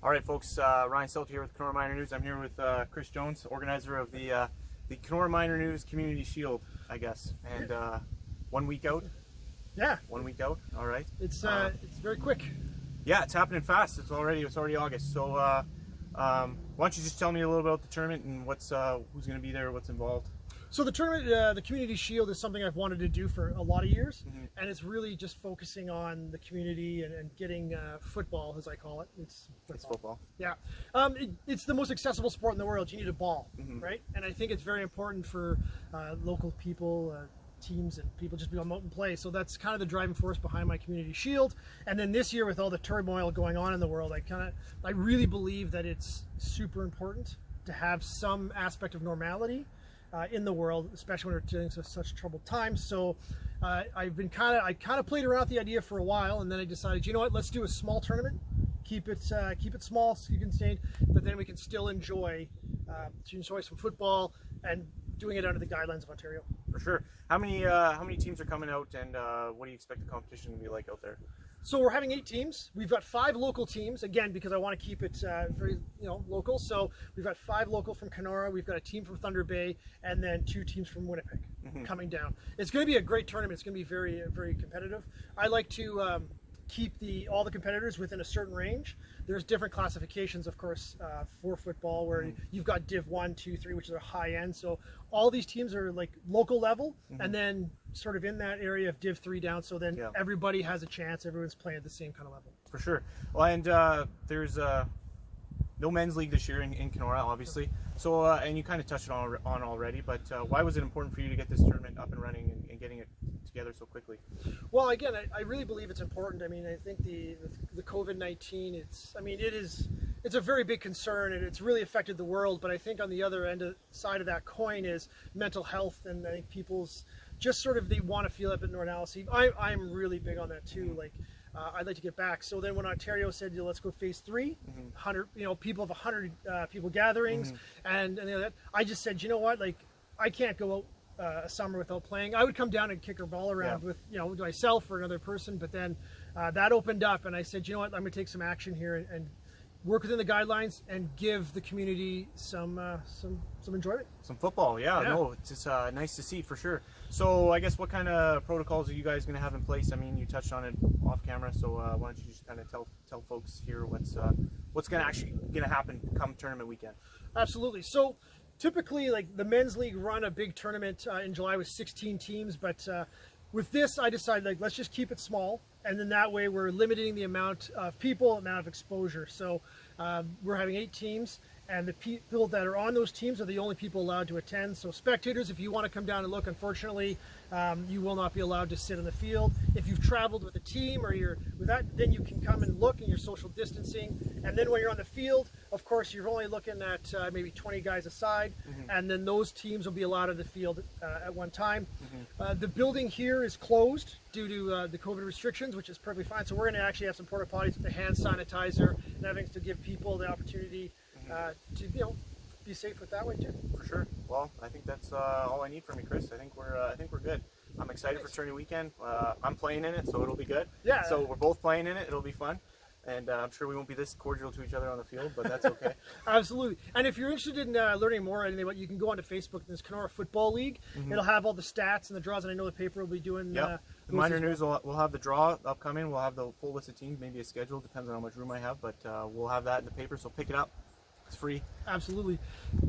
All right, folks, Ryan Selke here with Kenora Miner News. I'm here with Chris Jones, organizer of the Kenora Miner News Community Shield, I guess. And 1 week out? Yeah. 1 week out, all right. It's very quick. Yeah, it's happening fast. It's already August. So why don't you just tell me a little about the tournament and what's who's going to be there, what's involved? So the tournament, the Community Shield, is something I've wanted to do for a lot of years, and it's really just focusing on the community and getting football, as I call it. It's Football. Yeah. It's the most accessible sport in the world. You need a ball, right? And I think it's very important for local people, teams, and people just be able to out and play. So that's kind of the driving force behind my Community Shield. And then this year, with all the turmoil going on in the world, I really believe that it's super important to have some aspect of normality in the world, especially when we're dealing with such troubled times. So I kind of played around with the idea for a while, and then I decided, you know what, let's do a small tournament, keep it small so you can stay, but then we can still enjoy some football and doing it under the guidelines of Ontario. For sure. How many teams are coming out, and what do you expect the competition to be like out there? So we're having 8 teams. We've got 5 local teams, again, because I want to keep it very local. So we've got 5 local from Kenora. We've got a team from Thunder Bay, and then 2 teams from Winnipeg coming down. It's going to be a great tournament. It's going to be very, very competitive. I like to keep all the competitors within a certain range. There's different classifications, of course, for football, where you've got Div 1, 2, 3, which is a high end. So all these teams are like local level, and then sort of in that area of Div 3 down. So then everybody has a chance. Everyone's playing at the same kind of level. For sure. Well, and there's no men's league this year in Kenora, obviously. So, and you kind of touched on already, but why was it important for you to get this tournament up and running and getting it together so quickly? Well, again, I really believe it's important. I mean, I think the COVID-19, it's a very big concern, and it's really affected the world. But I think on the other side of that coin is mental health, and I think people's just sort of, they want to feel a bit normalcy. I'm really big on that too. Like, I'd like to get back. So then when Ontario said, let's go phase 3, 100, people have 100 people gatherings, and that, I just said, you know what, like, I can't go out a summer without playing. I would come down and kick a ball around with myself or another person, but then that opened up, and I said, you know what, I'm going to take some action here and work within the guidelines and give the community some enjoyment. Some football, no, it's just nice to see for sure. So I guess what kind of protocols are you guys going to have in place? I mean, you touched on it off camera, so why don't you just kind of tell folks here what's going to happen come tournament weekend? Absolutely. So typically, like, the men's league run a big tournament in July with 16 teams, but with this, I decided, like, let's just keep it small, and then that way we're limiting the amount of people, amount of exposure. So we're having 8 teams, and the people that are on those teams are the only people allowed to attend. So spectators, if you want to come down and look, unfortunately, you will not be allowed to sit in the field. If you've traveled with a team or you're with that, then you can come and look, and you're social distancing. And then when you're on the field, of course, you're only looking at maybe 20 guys aside, and then those teams will be allowed in the field at one time. The building here is closed due to the COVID restrictions, which is perfectly fine. So we're going to actually have some porta potties with the hand sanitizer and everything to give people the opportunity to be safe with that way too. For sure. Well, I think that's all I need from you, Chris. I think we're good. I'm excited for tourney weekend. I'm playing in it, so it'll be good. Yeah. So we're both playing in it. It'll be fun. And I'm sure we won't be this cordial to each other on the field, but that's okay. Absolutely. And if you're interested in learning more, you can go onto Facebook. There's Kenora Football League. It'll have all the stats and the draws, and I know the paper will be doing. The Miner News will have the draw upcoming. We'll have the full list of teams, maybe a schedule, depends on how much room I have, but we'll have that in the paper. So pick it up. It's free. Absolutely.